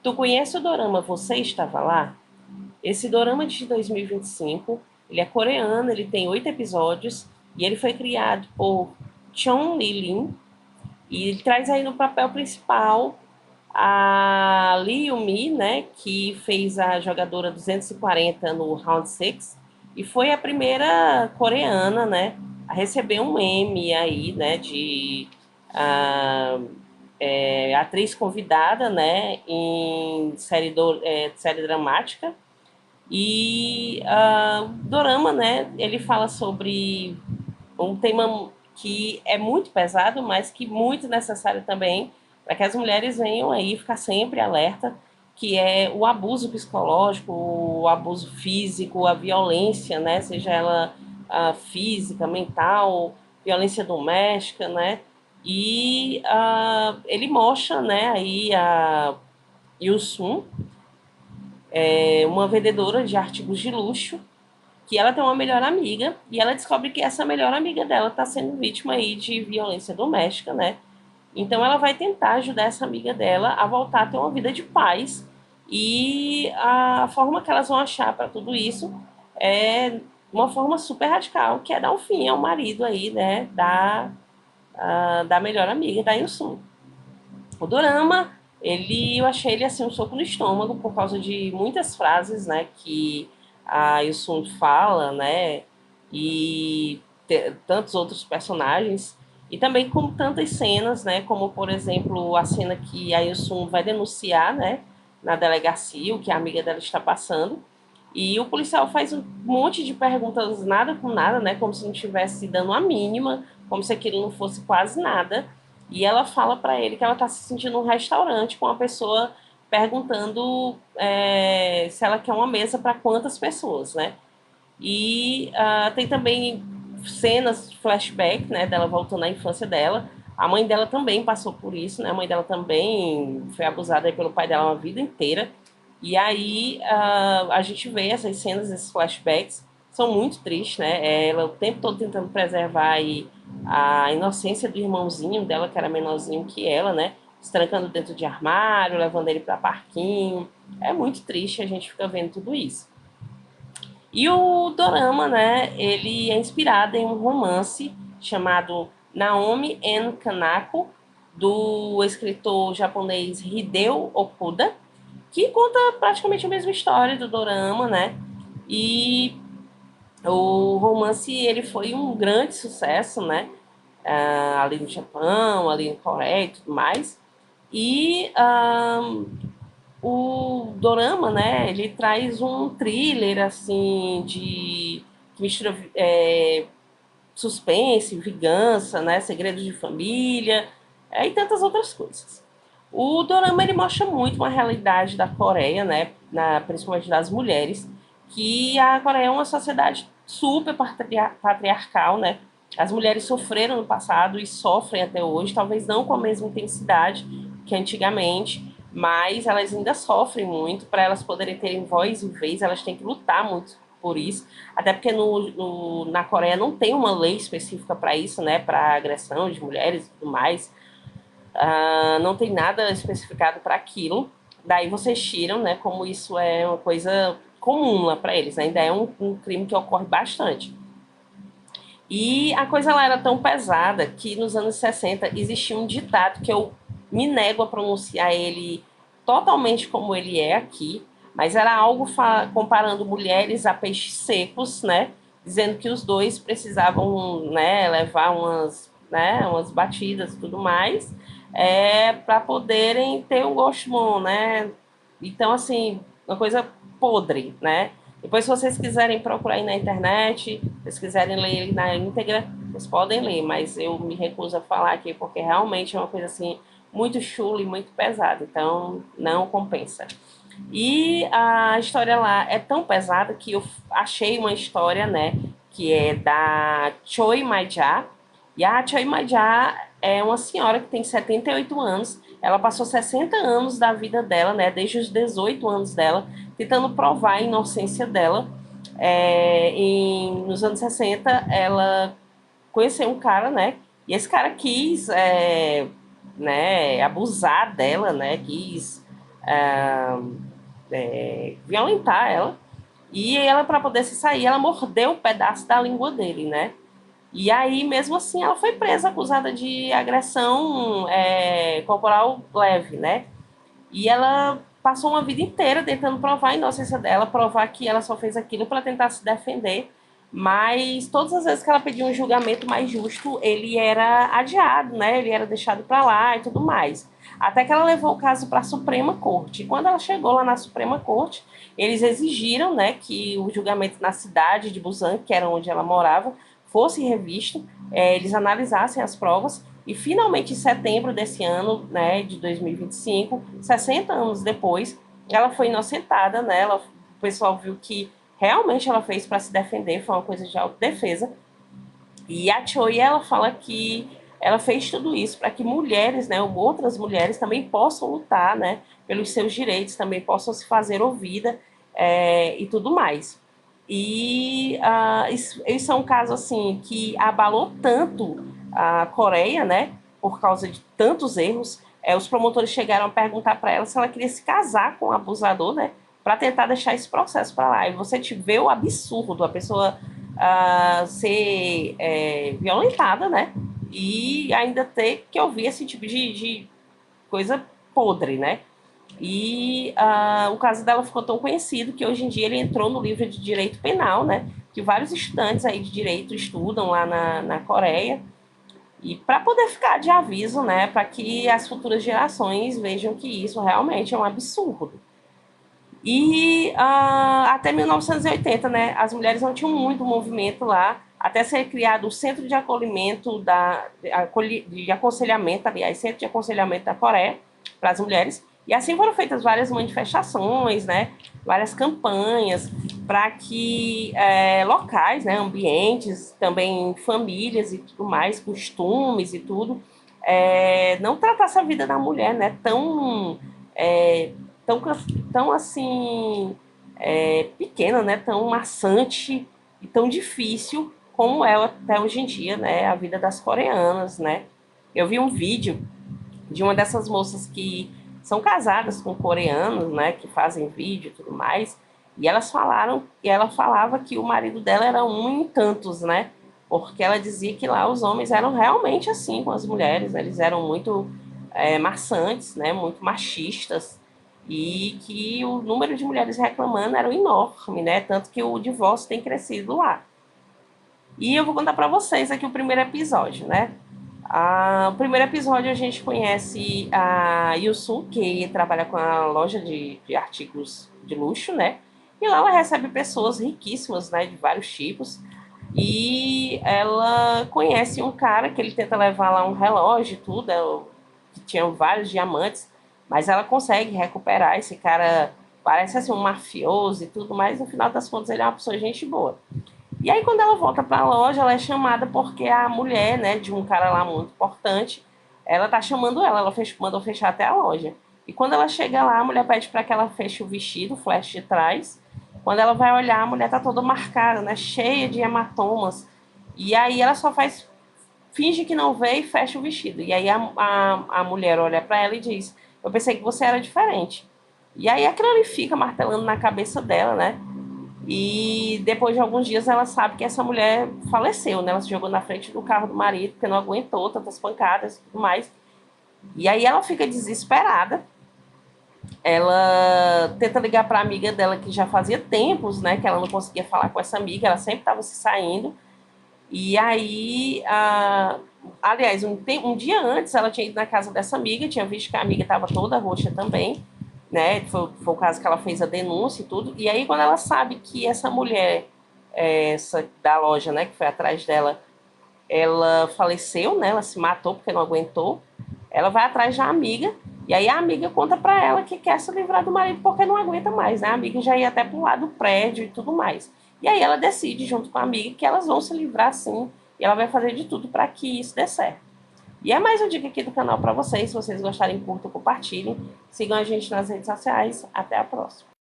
Tu conhece o dorama Você Estava Lá? Esse dorama de 2025, ele é coreano, ele tem 8 episódios e ele foi criado por Chon Li-lin e ele traz aí no papel principal a Lee Yumi, né, que fez a jogadora 240 no Round 6 e foi a primeira coreana, né, a receber um Emmy aí, né, de ah, atriz convidada, né, em série dramática. E o dorama, né, ele fala sobre um tema que é muito pesado, mas que muito necessário também para que as mulheres venham aí ficar sempre alerta, que é o abuso psicológico, o abuso físico, a violência, né, seja ela física, mental, violência doméstica, né, e ele mostra, né, aí a Yusun, uma vendedora de artigos de luxo, que ela tem uma melhor amiga e ela descobre que essa melhor amiga dela está sendo vítima aí de violência doméstica, né? Então ela vai tentar ajudar essa amiga dela a voltar a ter uma vida de paz e a forma que elas vão achar para tudo isso é uma forma super radical, que é dar um fim ao marido aí, né? Da melhor amiga da Yusun. O dorama, eu achei ele assim um soco no estômago por causa de muitas frases, né, que a Yusun fala, né, e tantos outros personagens e também com tantas cenas, né, como por exemplo a cena que a Yusun vai denunciar, né, na delegacia o que a amiga dela está passando. E o policial faz um monte de perguntas nada com nada, né, como se não estivesse dando a mínima, como se aquilo não fosse quase nada. E ela fala para ele que ela está se sentindo num restaurante com uma pessoa perguntando se ela quer uma mesa para quantas pessoas, né? E tem também cenas flashback, né, dela voltando à infância dela. A mãe dela também passou por isso, né? A mãe dela também foi abusada aí pelo pai dela uma vida inteira. E aí a gente vê essas cenas, esses flashbacks, são muito tristes, né? Ela o tempo todo tentando preservar aí a inocência do irmãozinho dela, que era menorzinho que ela, né? Se trancando dentro de armário, levando ele para parquinho. É muito triste, a gente fica vendo tudo isso. E o dorama, né, ele é inspirado em um romance chamado Naomi N. Kanako, do escritor japonês Hideo Okuda, que conta praticamente a mesma história do dorama, né? E o romance ele foi um grande sucesso, né? Ali no Japão, ali na Coreia e tudo mais. E o dorama, né, ele traz um thriller assim de que mistura suspense, vingança, né, segredos de família, e tantas outras coisas. O dorama ele mostra muito uma realidade da Coreia, né, principalmente das mulheres, que a Coreia é uma sociedade super patriarcal, né? As mulheres sofreram no passado e sofrem até hoje, talvez não com a mesma intensidade que antigamente, mas elas ainda sofrem muito. Para elas poderem terem voz e vez, elas têm que lutar muito por isso. Até porque na Coreia não tem uma lei específica para isso, né? Para agressão de mulheres e tudo mais. Não tem nada especificado para aquilo. Daí vocês tiram, né? Como isso é uma coisa comum lá para eles. Ainda é um crime que ocorre bastante. E a coisa lá era tão pesada que nos anos 60 existia um ditado que eu me nego a pronunciar ele totalmente como ele é aqui, mas era algo comparando mulheres a peixes secos, né? Dizendo que os dois precisavam, né, levar umas batidas e tudo mais, para poderem ter um gosto bom, né? Então, assim, uma coisa podre, né? Depois, se vocês quiserem procurar aí na internet, se vocês quiserem ler ele na íntegra, vocês podem ler, mas eu me recuso a falar aqui porque realmente é uma coisa assim muito chula e muito pesada, então não compensa. E a história lá é tão pesada que eu achei uma história, né, que é da Choi Maija. E a Choi Maija é uma senhora que tem 78 anos. Ela passou 60 anos da vida dela, né, desde os 18 anos dela, tentando provar a inocência dela. Nos anos 60, ela conheceu um cara, né, e esse cara quis, né, abusar dela, né, quis violentar ela. E ela, para poder se sair, ela mordeu um pedaço da língua dele, né? E aí, mesmo assim, ela foi presa, acusada de agressão corporal leve, né? E ela passou uma vida inteira tentando provar a inocência dela, provar que ela só fez aquilo para tentar se defender. Mas todas as vezes que ela pediu um julgamento mais justo, ele era adiado, né? Ele era deixado para lá e tudo mais. Até que ela levou o caso para a Suprema Corte. E quando ela chegou lá na Suprema Corte, eles exigiram, né, que o julgamento na cidade de Busan, que era onde ela morava, fosse revisto, eles analisassem as provas e finalmente, em setembro desse ano, né, de 2025, 60 anos depois, ela foi inocentada, né? O pessoal viu que realmente ela fez para se defender, foi uma coisa de autodefesa. E a Choi, ela fala que ela fez tudo isso para que mulheres, né, ou outras mulheres também possam lutar, né, pelos seus direitos, também possam se fazer ouvida e tudo mais. E isso é um caso assim que abalou tanto a Coreia, né, por causa de tantos erros. Os promotores chegaram a perguntar para ela se ela queria se casar com o abusador, né, para tentar deixar esse processo para lá. E você te vê o absurdo, a pessoa ser violentada, né? E ainda ter que ouvir esse tipo de coisa podre, né? E o caso dela ficou tão conhecido que hoje em dia ele entrou no livro de direito penal, né? Que vários estudantes aí de direito estudam lá na Coreia. E para poder ficar de aviso, né? Para que as futuras gerações vejam que isso realmente é um absurdo. E até 1980, né, as mulheres não tinham muito movimento lá, até ser criado o Centro de Acolhimento de Aconselhamento, aliás, Centro de Aconselhamento da Coreia para as mulheres. E assim foram feitas várias manifestações, né, várias campanhas para que locais, né, ambientes, também famílias e tudo mais, costumes e tudo, não tratasse a vida da mulher, né, é, tão, tão assim pequena, né? Tão maçante e tão difícil como é até hoje em dia, né? A vida das coreanas, né? Eu vi um vídeo de uma dessas moças que são casadas com coreanos, né? Que fazem vídeo e tudo mais. E elas falaram, e ela falava que o marido dela era um em tantos, né? Porque ela dizia que lá os homens eram realmente assim com as mulheres, né? Eles eram muito maçantes, né? Muito machistas e que o número de mulheres reclamando era enorme, né? Tanto que o divórcio tem crescido lá. E eu vou contar para vocês aqui o primeiro episódio, né? O primeiro episódio a gente conhece a Yusu, que trabalha com a loja de artigos de luxo, né? E lá ela recebe pessoas riquíssimas, né? De vários tipos. E ela conhece um cara que ele tenta levar lá um relógio e tudo, que tinha vários diamantes, mas ela consegue recuperar. Esse cara parece assim um mafioso e tudo, mas no final das contas ele é uma pessoa de gente boa. E aí quando ela volta para a loja, ela é chamada porque a mulher, né, de um cara lá muito importante, ela tá chamando ela mandou fechar até a loja. E quando ela chega lá, a mulher pede para que ela feche o vestido, o flash de trás. Quando ela vai olhar, a mulher tá toda marcada, né, cheia de hematomas. E aí ela só finge que não vê e fecha o vestido. E aí a mulher olha para ela e diz: Eu pensei que você era diferente. E aí aquilo ali fica martelando na cabeça dela, né? E depois de alguns dias ela sabe que essa mulher faleceu, né? Ela se jogou na frente do carro do marido, porque não aguentou tantas pancadas e tudo mais. E aí ela fica desesperada. Ela tenta ligar para a amiga dela, que já fazia tempos, né, que ela não conseguia falar com essa amiga, ela sempre estava se saindo. E aí, aliás, um dia antes ela tinha ido na casa dessa amiga, tinha visto que a amiga estava toda roxa também, né? Foi o caso que ela fez a denúncia e tudo. E aí, quando ela sabe que essa mulher, essa da loja, né, que foi atrás dela, ela faleceu, né? Ela se matou porque não aguentou. Ela vai atrás da amiga. E aí a amiga conta pra ela que quer se livrar do marido porque não aguenta mais, né? A amiga já ia até pro lado do prédio e tudo mais. E aí ela decide, junto com a amiga, que elas vão se livrar sim. E ela vai fazer de tudo para que isso dê certo. E é mais uma dica aqui do canal para vocês. Se vocês gostarem, curtam, compartilhem. Sigam a gente nas redes sociais. Até a próxima.